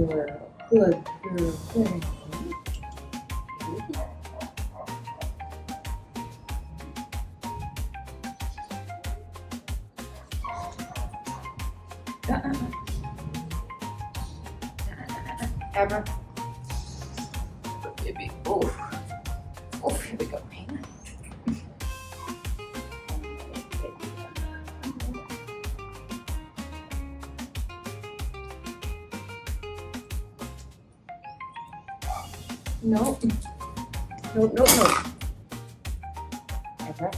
girl. Good girl. Good. Abra. Baby. Oh. Oh, here we go. Hang on. No. No. Abra.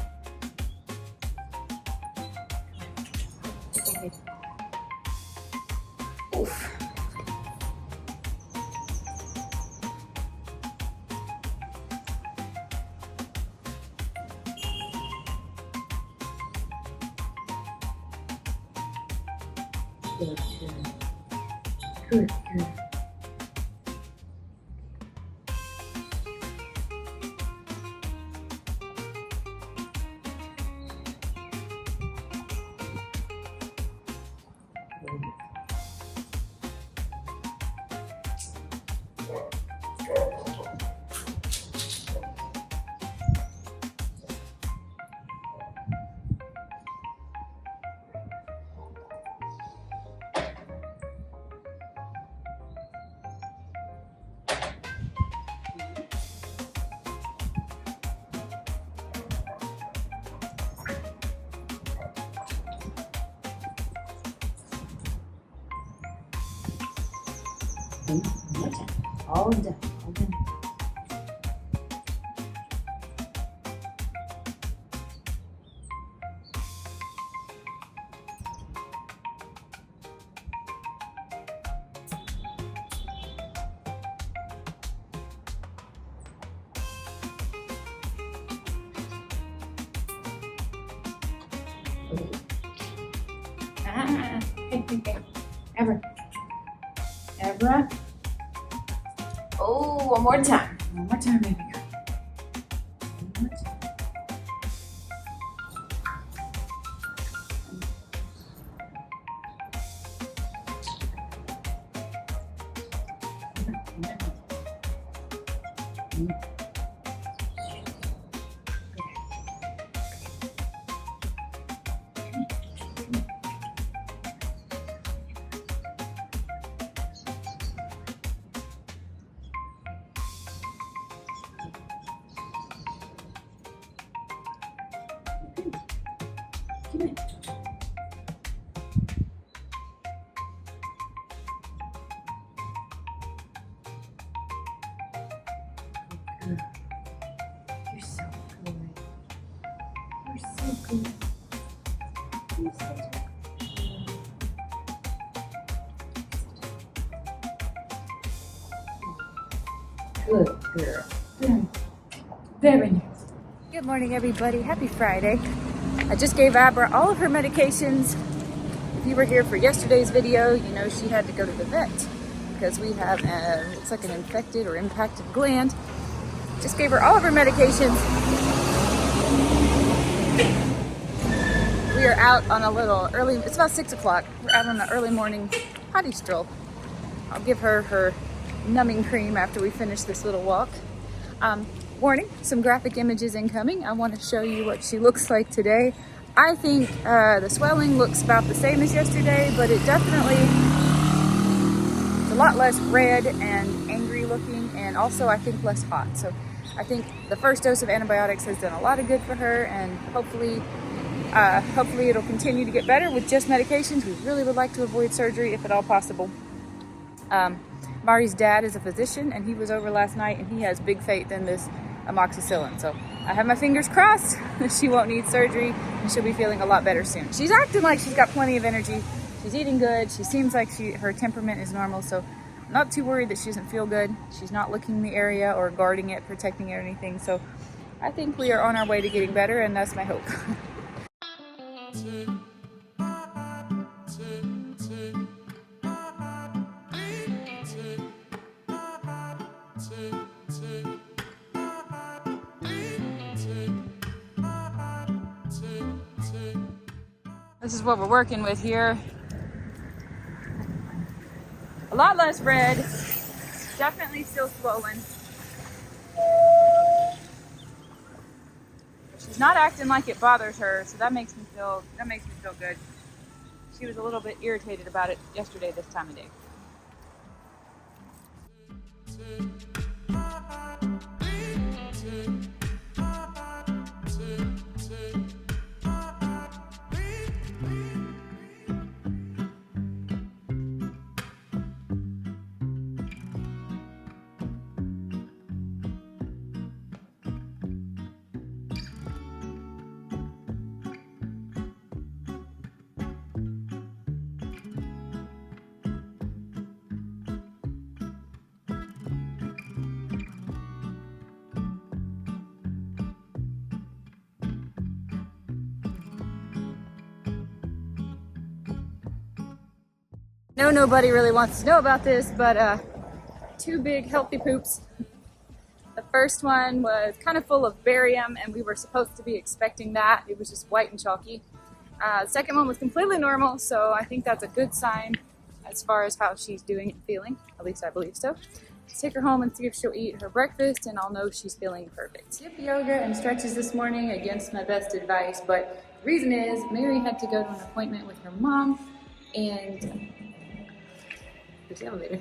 Okay. Oof. Good. Good. All done. Abra. Oh, one more time. One more time, baby girl. One more time. Come here. Good. You're so good. You're so good. You're such a good girl. Good. Very nice. Good morning, everybody. Happy Friday. I just gave Abra all of her medications. If you were here for yesterday's video, you know she had to go to the vet because we have it's like an infected or impacted gland. Just gave her all of her medications. We are out on a little early, it's about 6 o'clock. We're out on an early morning potty stroll. I'll give her her numbing cream after we finish this little walk. Warning, some graphic images incoming. I want to show you what she looks like today. I think the swelling looks about the same as yesterday, but it definitely is a lot less red and angry looking, and also I think less hot. So I think the first dose of antibiotics has done a lot of good for her, and hopefully it'll continue to get better with just medications. We really would like to avoid surgery if at all possible. Mari's dad is a physician, and he was over last night, and he has big faith in this amoxicillin. So I have my fingers crossed that she won't need surgery and she'll be feeling a lot better soon. She's acting like she's got plenty of energy. She's eating good. She seems like her temperament is normal. So I'm not too worried that she doesn't feel good. She's not licking the area or guarding it, protecting it or anything. So I think we are on our way to getting better, and that's my hope. This is what we're working with here. A lot less red. Definitely still swollen. She's not acting like it bothers her, so that makes me feel good. She was a little bit irritated about it yesterday this time of day. No, nobody really wants to know about this, but two big healthy poops. The first one was kind of full of barium, and we were supposed to be expecting that. It was just white and chalky. The second one was completely normal, so I think that's a good sign as far as how she's doing and feeling. At least I believe so. Let's take her home and see if she'll eat her breakfast, and I'll know she's feeling perfect. Did yoga and stretches this morning against my best advice, but the reason is Mary had to go to an appointment with her mom, and there's the elevator.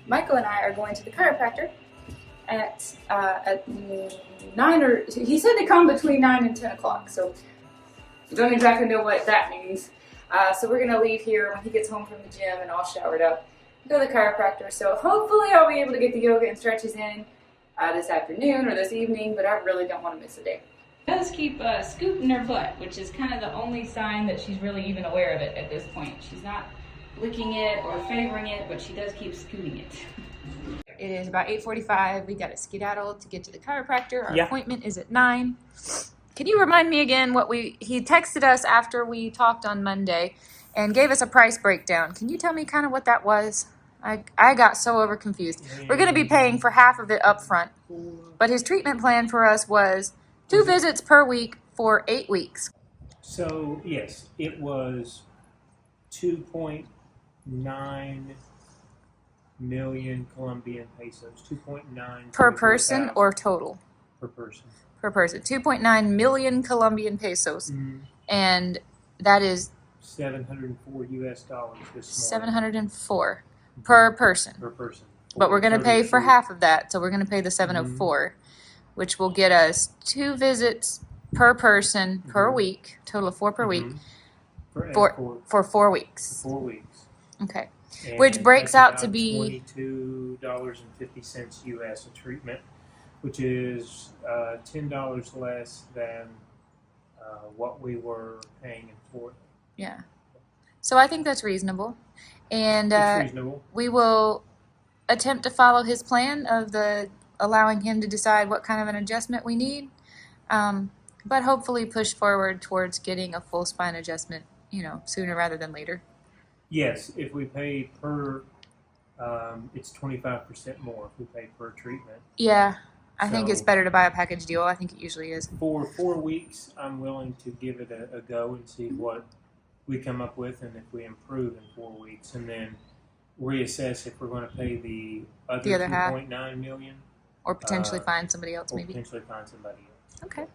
Michael and I are going to the chiropractor at 9, or he said to come between 9 and 10 o'clock, so we don't exactly know what that means. So we're gonna leave here when he gets home from the gym and all showered up, go to the chiropractor. So hopefully I'll be able to get the yoga and stretches in this afternoon or this evening, but I really don't want to miss a day. Does keep scooting her butt, which is kind of the only sign that she's really even aware of it at this point. She's not licking it or favoring it, but she does keep scooting it. It is about 8:45. We got a skedaddle to get to the chiropractor. Our appointment is at 9. Can you remind me again what he texted us after we talked on Monday and gave us a price breakdown. Can you tell me kind of what that was? I got so over confused. We're going to be paying for half of it up front, but his treatment plan for us was 2 visits per week for 8 weeks. So, yes, it was 2.9 million Colombian pesos. 2.9 per person or total? Per person. Per person. 2.9 million Colombian pesos. Mm-hmm. And that is $704 US this morning. 704 per person. Per person. But we're going to pay for half of that, so we're going to pay the 704, which will get us 2 visits per person per week, total of 4 per week, for 4 weeks. 4 weeks. Okay. And which breaks out to be $22.50 US a treatment, which is $10 less than what we were paying in Florida. Yeah. So I think that's reasonable. And it's reasonable. We will attempt to follow his plan of allowing him to decide what kind of an adjustment we need, but hopefully push forward towards getting a full spine adjustment, sooner rather than later. Yes, if we pay per, it's 25% more if we pay per treatment. Yeah, I think it's better to buy a package deal. I think it usually is. For 4 weeks, I'm willing to give it a go and see what we come up with and if we improve in 4 weeks, and then reassess if we're going to pay the other 2.9 million. Or potentially find somebody else, maybe. Potentially find somebody else. Okay.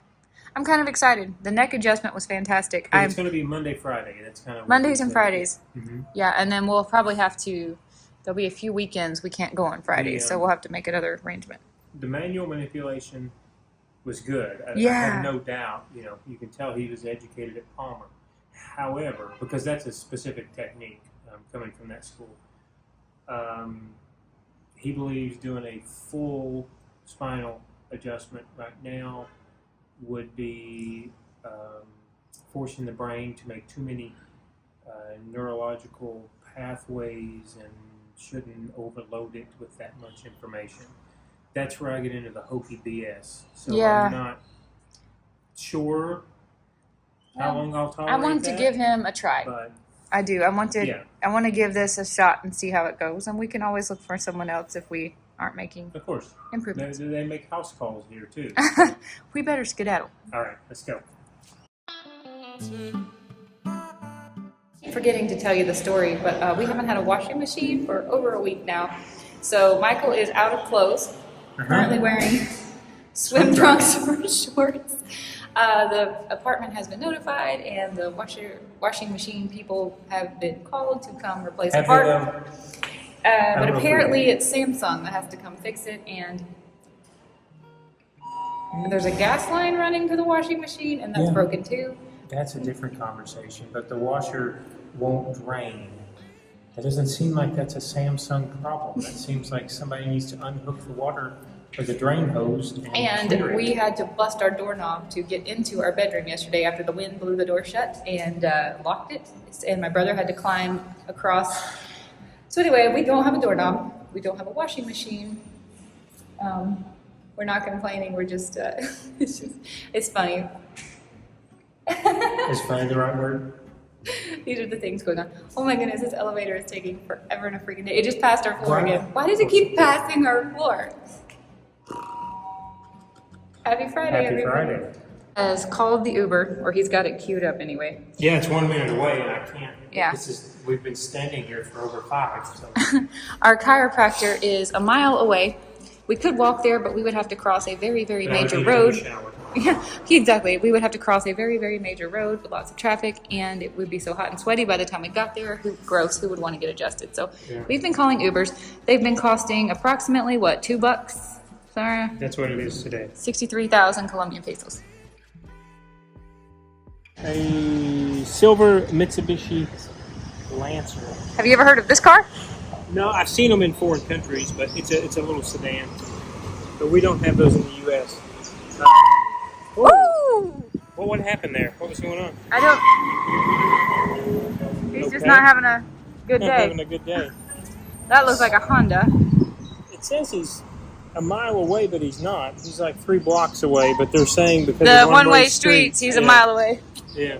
I'm kind of excited. The neck adjustment was fantastic. It's going to be Monday, Friday. That's kind of Mondays and Fridays. Mm-hmm. Yeah, and then we'll probably have to. There'll be a few weekends we can't go on Fridays, so we'll have to make another arrangement. The manual manipulation was good. I have no doubt. You can tell he was educated at Palmer. However, because that's a specific technique coming from that school, he believes doing a full spinal adjustment right now would be forcing the brain to make too many neurological pathways and shouldn't overload it with that much information. That's where I get into the hokey BS. So I'm not sure how long I'll tolerate I want to give him a try. But I do. I want to give this a shot and see how it goes. And we can always look for someone else if we aren't making improvements. They make house calls here too. We better skedaddle. All right, let's go. Forgetting to tell you the story, but we haven't had a washing machine for over a week now. So Michael is out of clothes, currently wearing swim trunks or shorts. The apartment has been notified, and the washing machine people have been called to come replace the part. But apparently it's Samsung that has to come fix it, and there's a gas line running to the washing machine, and that's broken too. That's a different conversation, but the washer won't drain. It doesn't seem like that's a Samsung problem. It seems like somebody needs to unhook the water or the drain hose and clear it. We had to bust our doorknob to get into our bedroom yesterday after the wind blew the door shut and locked it. And my brother had to climb across. So anyway, we don't have a doorknob. We don't have a washing machine. We're not complaining. We're just, it's funny. Is funny the right word? These are the things going on. Oh my goodness, this elevator is taking forever and a freaking day. It just passed our floor again. Why does it keep passing our floor? Happy Friday, Happy everybody. Friday. Has called the Uber, or he's got it queued up anyway. Yeah, it's 1 minute away and I can't. Yeah. We've been standing here for over 5. So. Our chiropractor is a mile away. We could walk there, but we would have to cross a very, very major road. Yeah, exactly. We would have to cross a very, very major road with lots of traffic, and it would be so hot and sweaty by the time we got there. Gross. Who would want to get adjusted? So we've been calling Ubers. They've been costing approximately, what, $2? Sorry. That's what it is today. 63,000 Colombian pesos. A silver Mitsubishi Lancer. Have you ever heard of this car? No, I've seen them in foreign countries, but it's a little sedan. But we don't have those in the U.S. Woo! Well, what happened there? What was going on? I don't. He's just not having a good Not day. having a good day. That looks like a Honda. It says he's a mile away, but he's not. He's like 3 blocks away, but they're saying because The of one-way streets, he's a mile away. Yeah.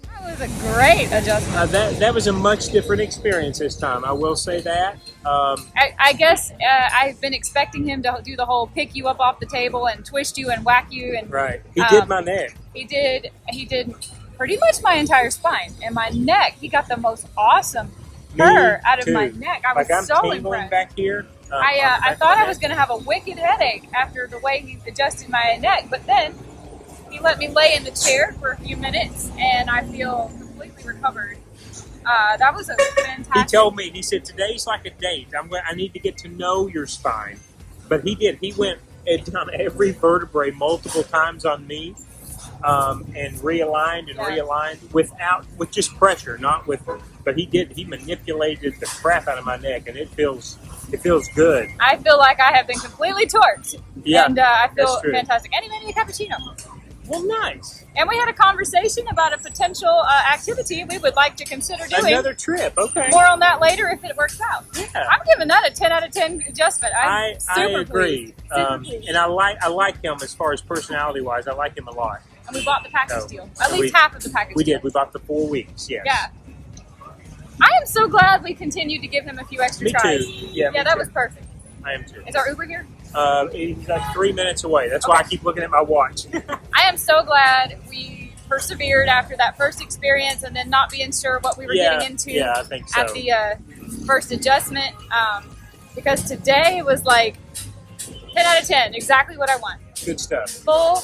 That was a great adjustment. That was a much different experience this time. I will say that. I guess I've been expecting him to do the whole pick you up off the table and twist you and whack you. And Right. He did my neck. He did pretty much my entire spine. And my neck, he got the most awesome purr out of my neck. I was I'm so tingling impressed. back here. I thought I was going to have a wicked headache after the way he adjusted my neck. But then he let me lay in the chair for a few minutes, and I feel completely recovered. That was a fantastic. He told me, he said, today's like a date. I need to get to know your spine. But he did. He went down every vertebrae multiple times on me and realigned and realigned with just pressure, not with. But he did. He manipulated the crap out of my neck, and it feels good. I feel like I have been completely torqued. Yeah, and I feel that's true. fantastic. And he made me a cappuccino. Well, nice. And we had a conversation about a potential activity we would like to consider doing. Another trip, okay. More on that later if it works out. Yeah. I'm giving that a 10 out of 10 adjustment. I super agree. pleased. Super pleased. And I like him as far as personality-wise. I like him a lot. And we bought the package So, deal. At least half of the package We deal. did. We bought the 4 weeks, yes. Yeah. I am so glad we continued to give him a few extra Me tries. too. Yeah, me that too. was perfect. I am too. Is our Uber here? He's like 3 minutes away. That's why I keep looking at my watch. I am so glad we persevered after that first experience and then not being sure what we were getting into I think so. at the first adjustment. Because today was like 10 out of 10, exactly what I want. Good stuff. Full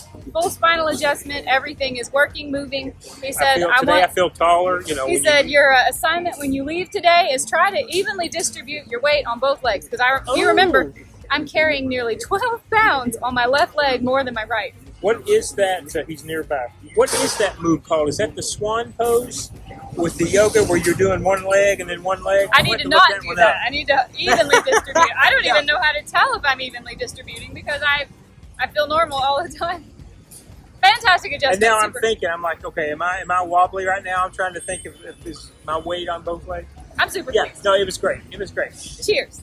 spinal adjustment. Everything is working, moving. He said, I feel taller. He said, your assignment when you leave today is try to evenly distribute your weight on both legs. Because you remember, I'm carrying nearly 12 pounds on my left leg more than my right. What is that? He's nearby. What is that move called? Is that the swan pose with the yoga where you're doing one leg and then one leg? I need to not do that. I need to evenly distribute. I don't even know how to tell if I'm evenly distributing because I feel normal all the time. Fantastic adjustment. And now I'm thinking, I'm like, okay, am I wobbly right now? I'm trying to think if is my weight on both legs. I'm super Yeah, pleased. no, it was great. It was great. Cheers.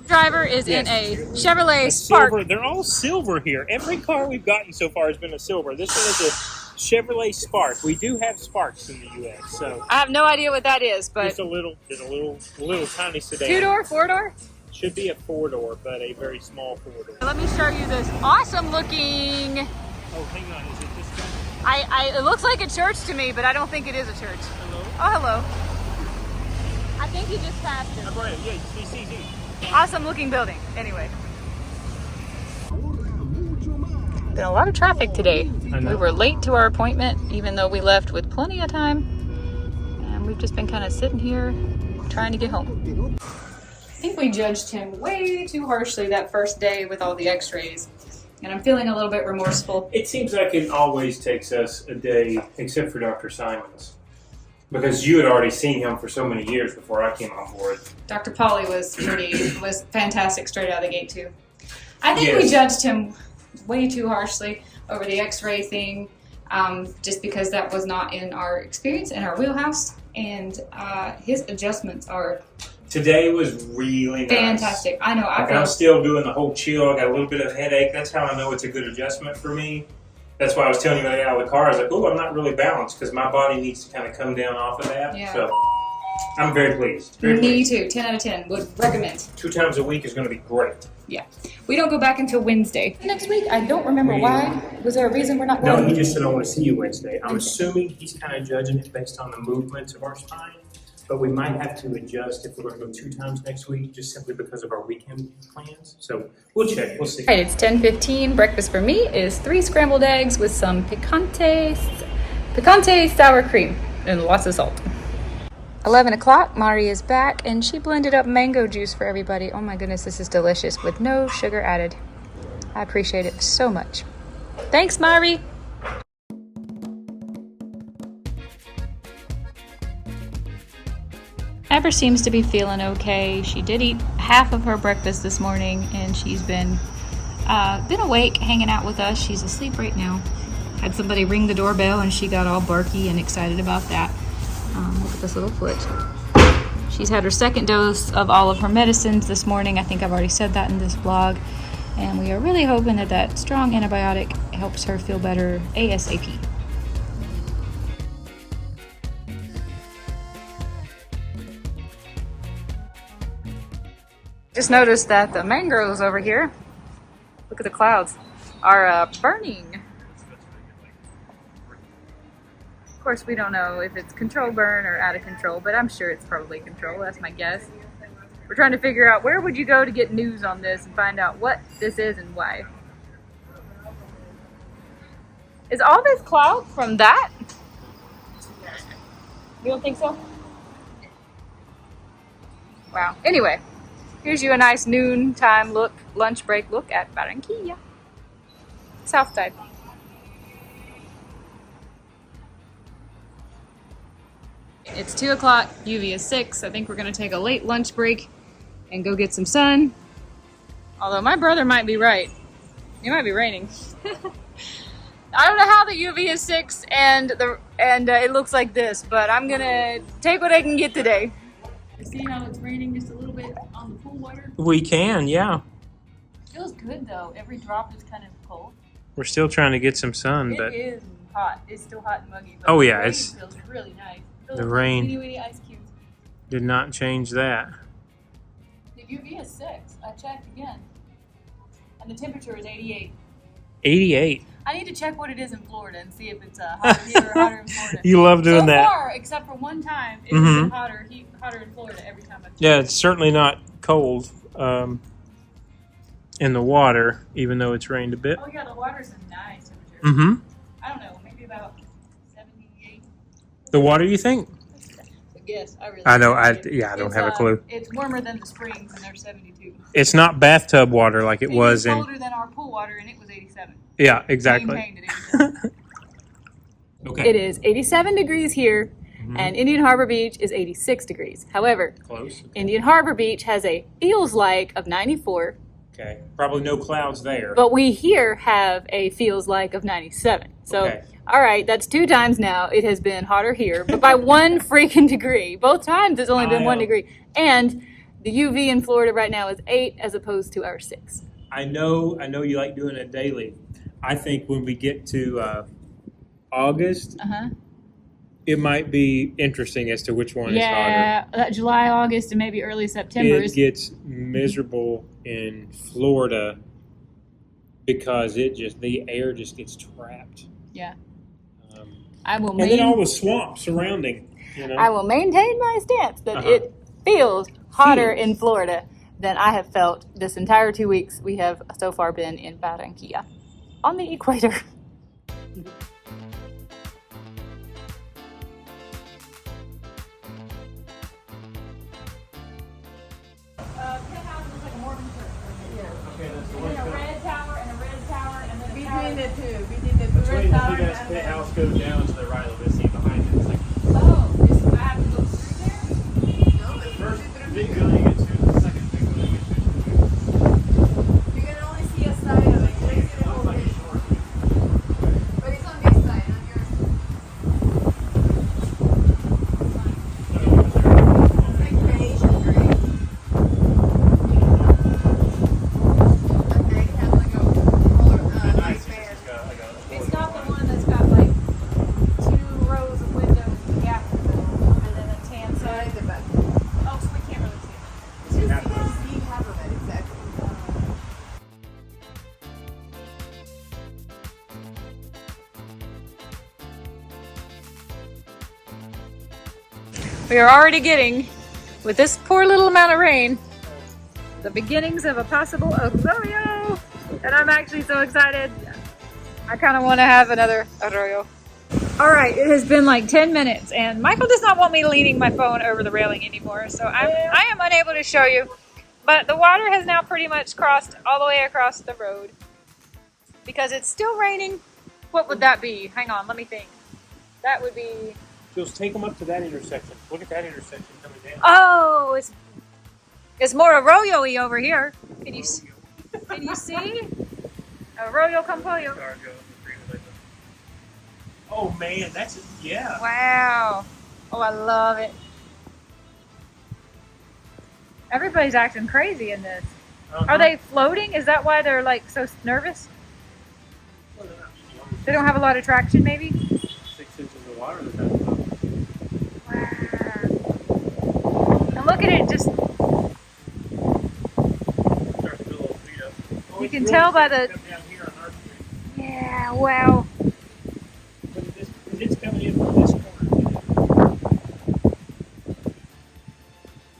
Driver is in a Chevrolet Spark. Silver. They're all silver here. Every car we've gotten so far has been a silver. This one is a Chevrolet Spark. We do have Sparks in the U.S., so I have no idea what that is, but it's a little tiny sedan. 2-door, 4-door? Should be a 4-door, but a very small 4-door. Let me show you this awesome looking. Oh, hang on. Is it this guy? It looks like a church to me, but I don't think it is a church. Hello? Oh, hello. I think he just passed it. Go ahead. Yeah, CCZ. Awesome looking building. Anyway. Been a lot of traffic today. We were late to our appointment, even though we left with plenty of time. And we've just been kind of sitting here trying to get home. I think we judged him way too harshly that first day with all the x-rays. And I'm feeling a little bit remorseful. It seems like it always takes us a day, except for Dr. Simons. Because you had already seen him for so many years before I came on board. Dr. Polly was fantastic straight out of the gate too. I think we judged him way too harshly over the x-ray thing, just because that was not in our experience, in our wheelhouse, and his adjustments are Today was really nice. fantastic. I know. I'm still doing the whole chill. I got a little bit of headache. That's how I know it's a good adjustment for me. That's why I was telling you when I got out of the car, I was like, oh, I'm not really balanced because my body needs to kind of come down off of that. Yeah. So I'm very pleased. Me too. 10 out of 10. Would recommend. 2 times a week is going to be great. Yeah. We don't go back until Wednesday. Next week, I don't remember why. Was there a reason we're not going? No, he just said I want to see you Wednesday. I'm assuming he's kind of judging it based on the movements of our spine. But we might have to adjust if we're going to go 2 times next week, just simply because of our weekend plans. So we'll check. We'll see. All right, it's 10:15. Breakfast for me is 3 scrambled eggs with some picante sour cream and lots of salt. 11 o'clock, Mari is back, and she blended up mango juice for everybody. Oh my goodness, this is delicious with no sugar added. I appreciate it so much. Thanks, Mari. Ever seems to be feeling okay. She did eat half of her breakfast this morning, and she's been awake, hanging out with us. She's asleep right now. Had somebody ring the doorbell, and she got all barky and excited about that. Look at this little foot. She's had her second dose of all of her medicines this morning. I think I've already said that in this vlog. And we are really hoping that that strong antibiotic helps her feel better ASAP. Just noticed that the mangroves over here, look at the clouds, are burning. Of course, we don't know if it's control burn or out of control, but I'm sure it's probably control. That's my guess. We're trying to figure out where would you go to get news on this and find out what this is and why. Is all this cloud from that? You don't think so? Wow. Anyway. Here's you a nice noontime look, lunch break look at Barranquilla. Southside. It's 2 o'clock, UV is 6. I think we're gonna take a late lunch break and go get some sun. Although my brother might be right. It might be raining. I don't know how the UV is 6 and it looks like this, but I'm gonna take what I can get today. See how it's raining just a little bit on the pool water? We can, yeah. Feels good though. Every drop is kind of cold. We're still trying to get some sun, but It is hot. It's still hot and muggy. But oh the yeah, rain it's feels really nice. the rain Itty-bitty ice cubes. did not change that. The UV is 6. I checked again, and the temperature is 88. 88. I need to check what it is in Florida and see if it's hotter here or hotter in Florida. You love doing so that. So far, except for one time, it's been hotter in Florida every time I've Yeah, it's certainly not cold in the water, even though it's rained a bit. Oh yeah, the water's a nice temperature. Mm-hmm. I don't know, maybe about 78. The water, you think? Yes, I really. I know. I It's, don't have a clue. It's warmer than the springs, and they're 72. It's not bathtub water like it was It's in. colder than our pool water, and it was 87. Yeah, exactly. Maintained at 87. Okay. It is 87 degrees here, and Indian Harbor Beach is 86 degrees. However, Close. Indian Harbor Beach has a feels like of 94, Okay. Probably no clouds there. But we here have a feels like of 97. So, Okay. all right, that's 2 times now. It has been hotter here, but by 1 freaking degree. Both times it's only been 1 degree. And the UV in Florida right now is 8 as opposed to our 6. I know you like doing it daily. I think when we get to August, it might be interesting as to which one is hotter. Yeah, July, August, and maybe early September. It gets miserable in Florida because the air just gets trapped. Yeah. And then all the swamp surrounding. You know? I will maintain my stance that it feels hotter in Florida than I have felt this entire 2 weeks we have so far been in Barranquilla on the equator. Between the big ass penthouse goes down to the right a little bit, see behind it. It's like, I have to go through there? no, the first big building you get to, the second big building you get to. You can only see a side of it. You can see the whole thing. But it's on this side, not yours. It's like creation, right? Okay, it has like a more nice fan. It's not the one that's got like 2 rows of windows with a gap in the middle and then a tan side. The best. Oh, so we can't really see it. Just see half of it, exactly. We are already getting, with this poor little amount of rain, the beginnings of a possible arroyo. And I'm actually so excited. I kind of want to have another arroyo. All right, it has been like 10 minutes and Michael does not want me leaning my phone over the railing anymore. So I am unable to show you, but the water has now pretty much crossed all the way across the road because it's still raining. What would that be? Hang on, let me think. That would be... Just take them up to that intersection. Look at that intersection coming down. Oh, it's more arroyo-y over here. Can you see? Arroyo con pollo. Oh man, that's yeah. Wow. Oh, I love it. Everybody's acting crazy in this. Are they floating? Is that why they're like so nervous? They don't have a lot of traction, maybe? 6 inches of water. Wow. And look at it, just you can tell by the... Yeah, wow. It's coming in from this corner.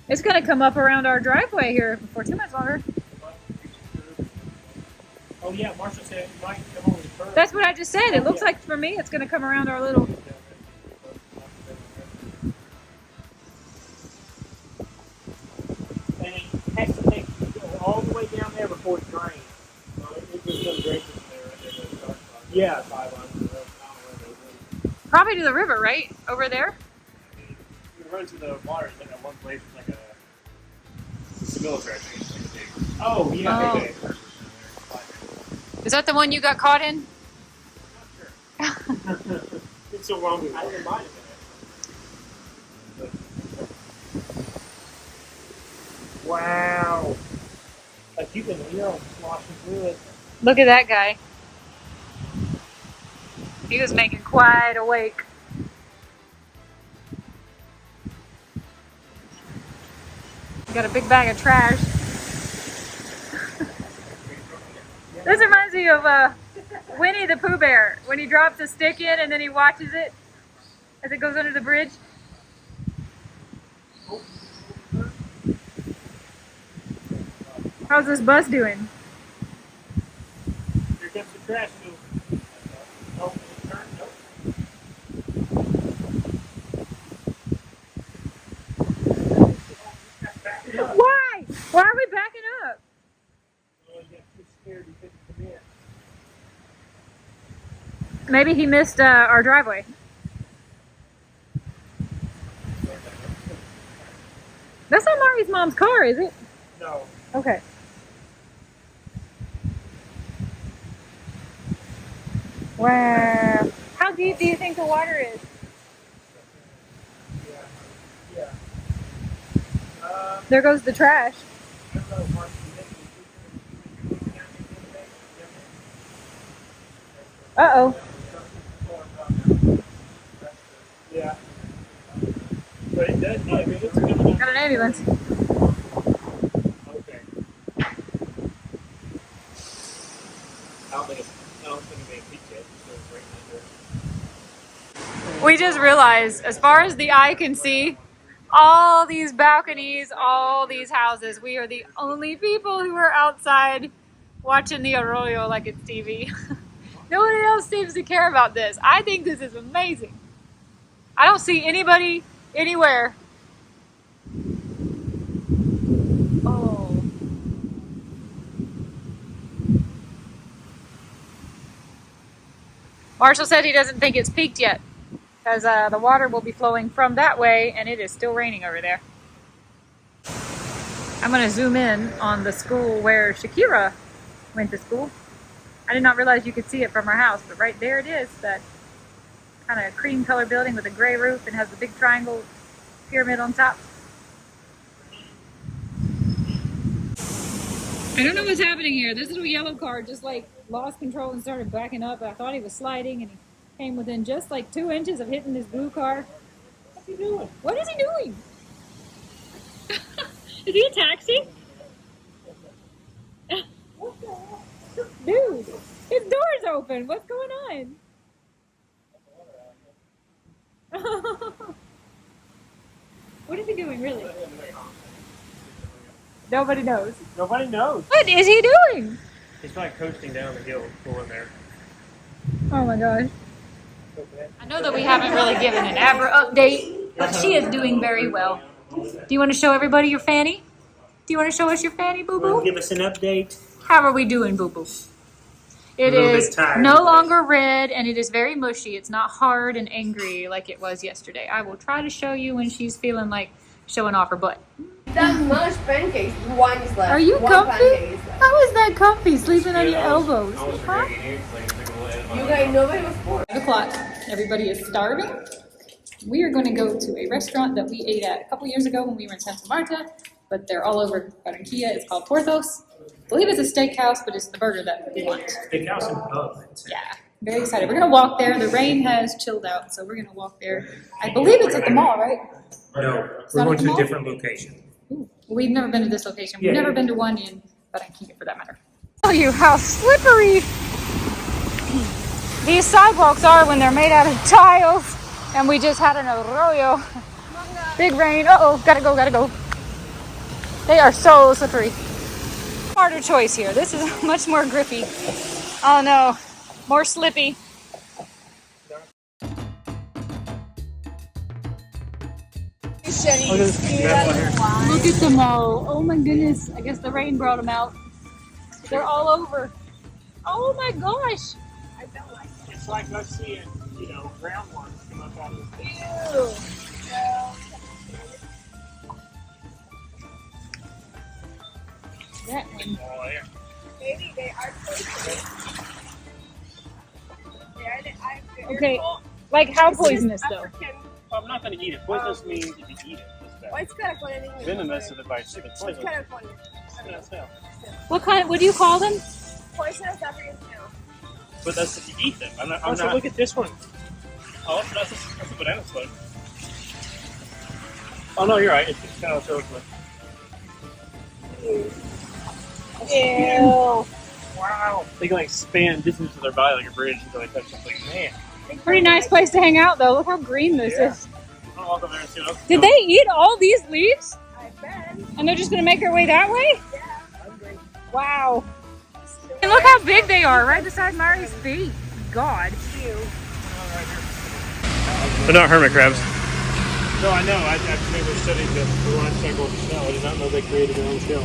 It's going to come up around our driveway here before too much longer. Oh yeah, Marshall said it might come over the curb. That's what I just said. It looks like for me it's going to come around our little... And it has to take all the way down there before it drains. It just doesn't drain from there right there. To the start spot. Yeah, 5 lines. Probably to the river, right? Over there? You run to the water, and then at one place it's like it's a military thing. Oh, yeah. Oh. Okay. Is that the one you got caught in? Not sure. It's so long. I didn't mind it. Wow. Like you can hear them sloshing through it. Look at that guy. He was making quite a wake. Got a big bag of trash. This reminds me of Winnie the Pooh Bear when he drops a stick in and then he watches it as it goes under the bridge. How's this bus doing? Here comes the trash. Nope. Turn. Nope. Why? Why are we backing up? Oh, you got too scared. You couldn't come in. Maybe he missed our driveway. That's not Mari's mom's car, is it? No. Okay. Wow. How deep do you think the water is? There goes the trash. Uh-oh. Yeah. But it does, I mean, it's coming up. Got an ambulance. Okay. I don't think they peaked yet. So it's right under. We just realized, as far as the eye can see, all these balconies, all these houses, we are the only people who are outside watching the arroyo like it's TV. Nobody else seems to care about this. I think this is amazing. I don't see anybody anywhere. Oh. Marshall said he doesn't think it's peaked yet because the water will be flowing from that way and it is still raining over there. I'm going to zoom in on the school where Shakira went to school. I did not realize you could see it from our house, but right there it is, that kind of cream color building with a gray roof and has the big triangle pyramid on top. I don't know what's happening here. This little yellow car just like lost control and started backing up. I thought he was sliding and he came within just like 2 inches of hitting this blue car. What's he doing? What is he doing? Is he a taxi? Dude, his door's open. What's going on? What is he doing, really? Nobody knows. Nobody knows. What is he doing? He's probably coasting down the hill, going there. Oh my gosh. I know that we haven't really given an Abra update, but she is doing very well. Do you want to show everybody your fanny? Do you want to show us your fanny, boo-boo? Give us an update. How are we doing, boo-boo? It is no longer red and it is very mushy. It's not hard and angry like it was yesterday. I will try to show you when she's feeling like showing off her butt. That much pancakes. One is left. Are you One comfy? pancake is left. How is that comfy, sleeping on your elbows? Huh? You guys, nobody was poor. 5 o'clock. Everybody is starving. We are going to go to a restaurant that we ate at a couple years ago when we were in Santa Marta, but they're all over Barranquilla. It's called Porthos. I believe it's a steakhouse, but it's the burger that we want. Steakhouse and pub. Yeah, very excited. We're going to walk there. The rain has chilled out, so we're going to walk there. I believe it's at the mall, right? No, It's we're not going at the to a mall? different location. Ooh, we've never been to this location. We've Yeah, never yeah. been to one in Barranquilla, for that matter. Tell you how slippery these sidewalks are when they're made out of tiles. And we just had an arroyo. Big rain. Uh-oh, gotta go, gotta go. They are so slippery. Harder choice here. This is much more grippy. Oh no, more slippy. Look at them all. Oh my goodness. I guess the rain brought them out. They're all over. Oh my gosh. It's like us seeing, brown ones come up out of the Ew. That one. Maybe they are poisonous. Okay, like how poisonous though? I'm not going to eat it. Poisonous means if you eat it, it's bad. What's caracol in English? Venomous is by chicken. What's Poisonous. caracol? What kind? What do you call them? Poisonous African snail. But that's if you eat them. I'm not. Look at this one. Oh, that's a banana slug. Oh no, you're right. It's just kind of so like. Ew. Wow. They can like span distance to their body like a bridge until they touch something. Man. Pretty nice place to hang out though. Look how green this Yeah. is. I'm gonna walk over there and see what else. Did they eat all these leaves? I bet. And they're just gonna make their way that way? Yeah. Wow. And look how big they are, right beside Mari's feet. God. They're not hermit crabs. No, I know. I never studied the life cycle of the shell. I did not know they created their own shell.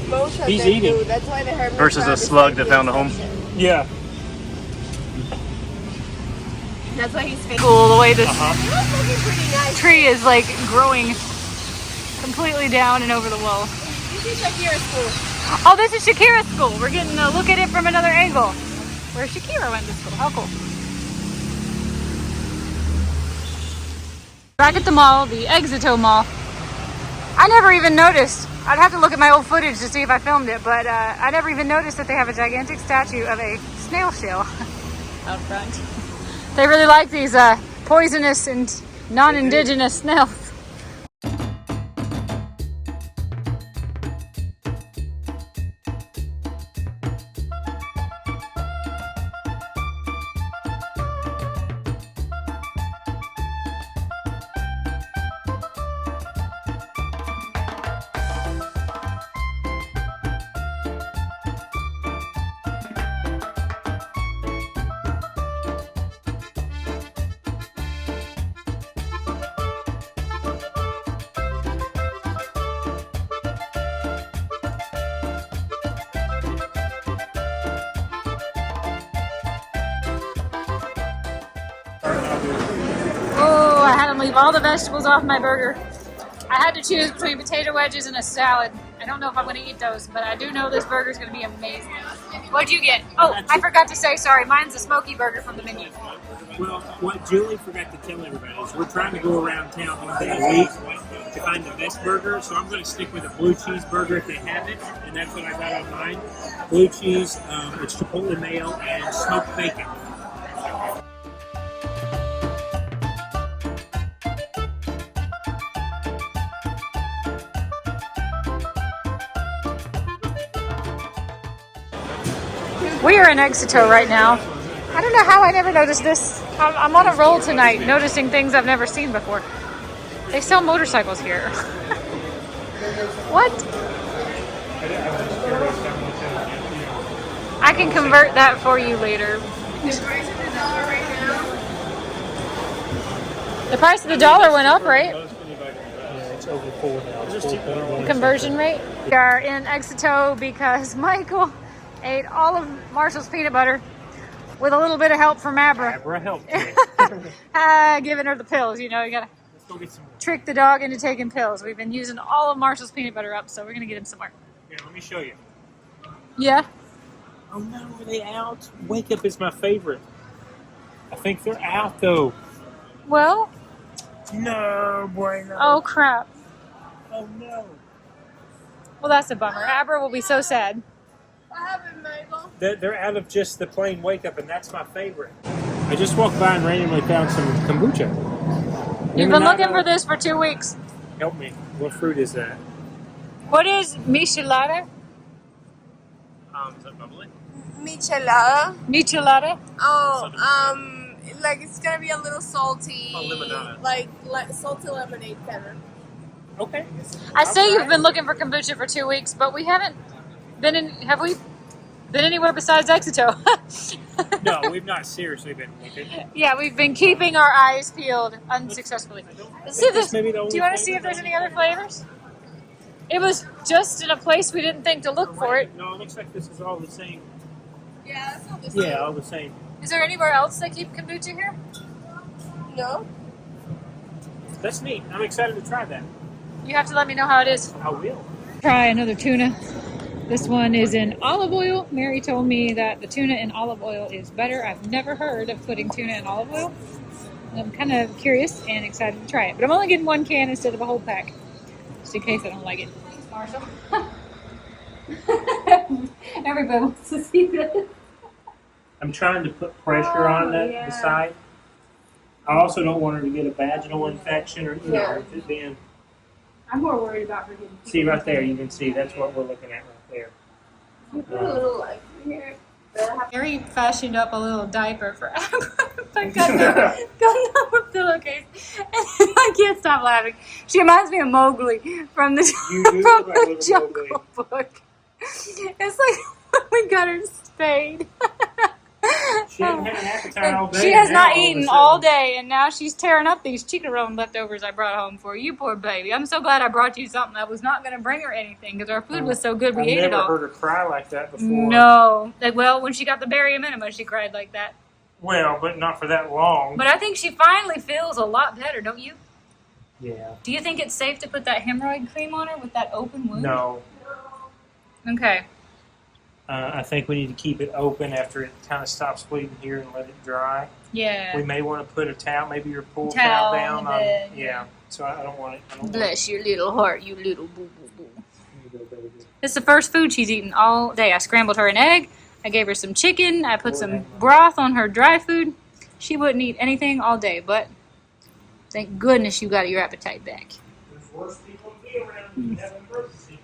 Most of He's them eating. do. That's why the hermit Versus crab a is slug like that the found a home. exception. Yeah. That's why he's famous. Cool, the way this It was looking pretty nice. tree is like growing completely down and over the wall. This is Shakira's school. Oh, this is Shakira's school. We're getting a look at it from another angle. Where Shakira went to school. How cool. Back at the mall, the Exito Mall. I never even noticed. I'd have to look at my old footage to see if I filmed it, but I never even noticed that they have a gigantic statue of a snail shell out front. They really like these poisonous and non-indigenous snails. Oh, I had to leave all the vegetables off my burger. I had to choose between potato wedges and a salad. I don't know if I'm going to eat those, but I do know this burger is going to be amazing. What'd you get? Oh, I forgot to say, sorry, mine's a smoky burger from the menu. Well, what Julie forgot to tell everybody is we're trying to go around town one day a week to find the best burger, so I'm going to stick with a blue cheese burger if they have it, and that's what I got on mine. Blue cheese, it's chipotle mayo, and smoked bacon. We are in Exito right now. I don't know how I never noticed this. I'm on a roll tonight, noticing things I've never seen before. They sell motorcycles here. What? I can convert that for you later. The price of the dollar right now. The price of the dollar went up, right? Yeah, it's over 4 now. The conversion rate. We are in Exito because Michael ate all of Marshall's peanut butter with a little bit of help from Abra. Abra helped me. Giving her the pills, you know, you gotta Let's go get some more. trick the dog into taking pills. We've been using all of Marshall's peanut butter up, so we're gonna get him some more. Here, let me show you. Yeah. Oh no, are they out? Wake Up is my favorite. I think they're out though. Well, No, bueno. oh crap. Oh no. Well, that's a bummer. Abra will be so sad. What happened, Michael? They're out of just the plain Wake Up, and that's my favorite. I just walked by and randomly found some kombucha. You've been looking for this for 2 weeks. Help me. What fruit is that? What is michelada? Is that bubbly? Michelada. Michelada? Oh, like it's gonna be a little salty. Oh, limonada. Like salty lemonade kind of. Okay. I say you've been looking for kombucha for 2 weeks, but we haven't been in. Have we been anywhere besides Exito? No, we've not seriously been looking. Yeah, we've been keeping our eyes peeled unsuccessfully. Let's see if there's, Maybe the do only you want to flavor see if there's that any other flavors? It was just in a place we didn't think to look for it. No, it looks like this is all the same. Yeah, that's not the same. Yeah, all the same. Is there anywhere else they keep kombucha here? No. That's neat. I'm excited to try that. You have to let me know how it is. I will. Try another tuna. This one is in olive oil. Mary told me that the tuna in olive oil is better. I've never heard of putting tuna in olive oil. I'm kind of curious and excited to try it. But I'm only getting 1 can instead of a whole pack, just in case I don't like it. Marshall? Everybody wants to see this. I'm trying to put pressure on the side. I also don't want her to get a vaginal infection or, you know, if it being. I'm more worried about her getting. See right there, you can see that's what we're looking at right there. You put a little like here. Mary fashioned up a little diaper for Amber. I got a pillowcase. And I can't stop laughing. She reminds me of Mowgli from the, You do from look like the little Jungle Book. It's like when we got her spayed. She hasn't had an appetite all day. She has now not all of a eaten sudden- all day, and now she's tearing up these chicharron leftovers I brought home for you, poor baby. I'm so glad I brought you something. I was not going to bring her anything because our food was so good we I've ate it never all. heard her cry like that before. No. Like, well, when she got the berry enema, she cried like that. Well, but not for that long. But I think she finally feels a lot better, don't you? Yeah. Do you think it's safe to put that hemorrhoid cream on her with that open wound? No. Okay. I think we need to keep it open after it kind of stops bleeding here and let it dry. Yeah. We may want to put a towel, maybe your pool Towel towel down on the on. bed, Yeah. So I don't want it. I don't want Bless your little heart, you little boo boo boo. it to go, baby. It's the first food she's eaten all day. I scrambled her an egg. I gave her some chicken. I put some broth on her dry food. She wouldn't eat anything all day, but thank goodness you got your appetite back. There's worse people to be around than having emergency.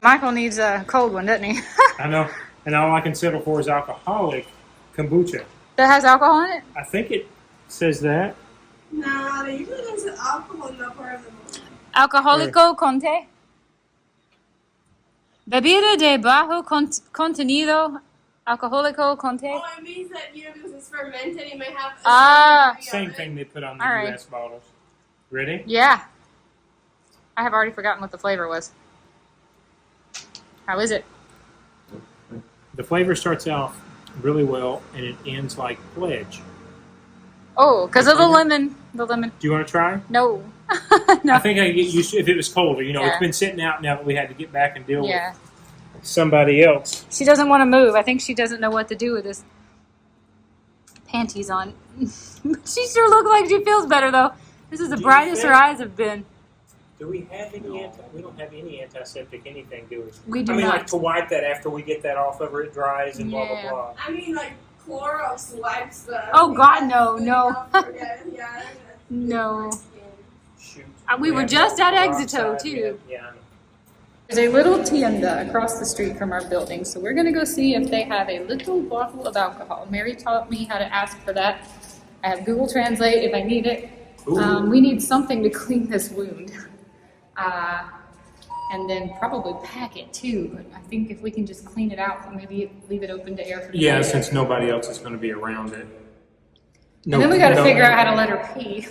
Michael needs a cold one, doesn't he? I know. And all I can settle for is alcoholic kombucha. That has alcohol in it? I think it says that. Nah, they usually don't say alcohol in that part of the movie. Alcohólico con té. Bebida de bajo contenido alcohólico con té. Oh, it means that, because it's fermented, it may have Same thing they put on the All right. U.S. bottles. Ready? Yeah. I have already forgotten what the flavor was. How is it? The flavor starts off really well and it ends like pledge. Oh, because of the lemon. The lemon. Do you want to try? No. No. I think I get used to if it was colder. Yeah. It's been sitting out now that we had to get back and deal Yeah. with somebody else. She doesn't want to move. I think she doesn't know what to do with this panties on. She sure looks like she feels better, though. This is the Do you brightest her think- eyes have been. Do we have any we don't have any antiseptic anything, do we? We do I mean, not. like to wipe that after we get that off over it dries and blah, blah, Yeah. blah. I mean, like, Clorox wipes the... Oh, God, no, no. Yeah. No. Shoot. We were have just at peroxide, Exito, too. Yeah. There's a little tienda across the street from our building, so we're going to go see if they have a little bottle of alcohol. Mary taught me how to ask for that. I have Google Translate if I need it. We need something to clean this wound. And then probably pack it too, but I think if we can just clean it out and maybe leave it open to air for the Yeah, day. since nobody else is going to be around it. And then we got to figure out how to let her pee.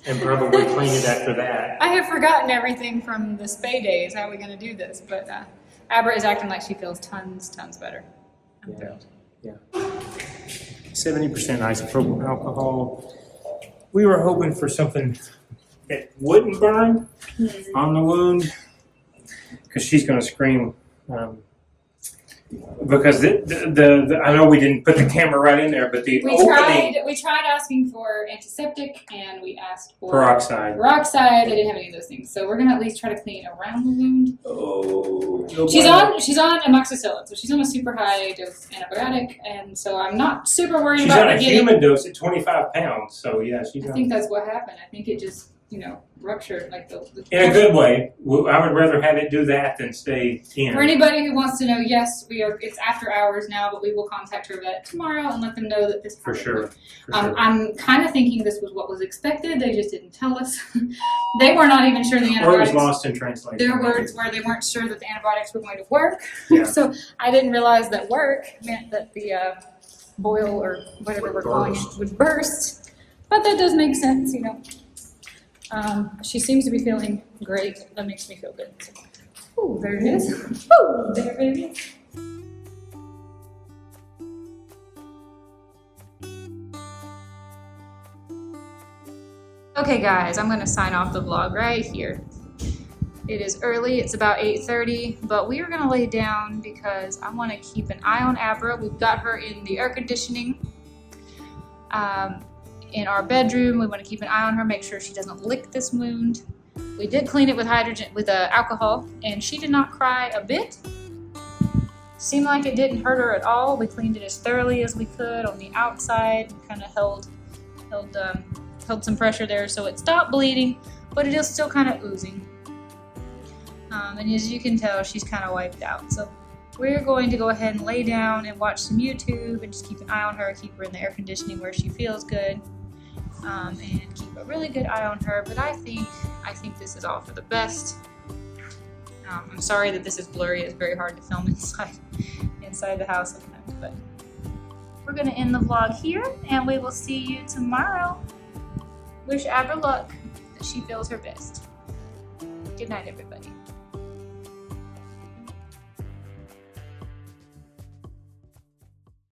And probably clean it after that. I have forgotten everything from the spay days. How are we going to do this? But Abra is acting like she feels tons better. Yeah. 70% isopropyl alcohol. We were hoping for something that wouldn't burn on the wound, because she's going to scream. Because the I know we didn't put the camera right in there, but the opening We tried asking for antiseptic and we asked for peroxide. peroxide. They didn't have any of those things, so we're gonna at least try to clean around the wound. Oh, She's on amoxicillin, so she's on a super high dose antibiotic, and so I'm not super worried She's about on her a getting. human dose at 25 pounds, so yeah, she's I on. think that's what happened. I think it just ruptured like the. In a good way. I would rather have it do that than stay in. For anybody who wants to know, yes, we are. It's after hours now, but we will contact her vet tomorrow and let them know that this. For happened. sure. I'm kind of thinking this was what was expected. They just didn't tell us. They were not even sure the Or it was antibiotics. lost in translation. Their words were they weren't sure that the antibiotics were going to work. Yeah. So I didn't realize that work meant that the boil or whatever we're calling it would burst. But that does make sense, She seems to be feeling great. That makes me feel good. Oh, there it is. Oh, there it is. Okay, guys, I'm going to sign off the vlog right here. It is early. It's about 8:30, but we are going to lay down because I want to keep an eye on Abra. We've got her in the air conditioning. In our bedroom, we want to keep an eye on her, make sure she doesn't lick this wound. We did clean it with alcohol, and she did not cry a bit. Seemed like it didn't hurt her at all. We cleaned it as thoroughly as we could on the outside, kind of held some pressure there so it stopped bleeding, but it is still kind of oozing. And as you can tell, she's kind of wiped out. So we're going to go ahead and lay down and watch some YouTube and just keep an eye on her, keep her in the air conditioning where she feels good, and keep a really good eye on her. But I think this is all for the best. I'm sorry that this is blurry. It's very hard to film inside the house sometimes, but we're going to end the vlog here, and we will see you tomorrow. Wish Abra luck that she feels her best. Good night, everybody.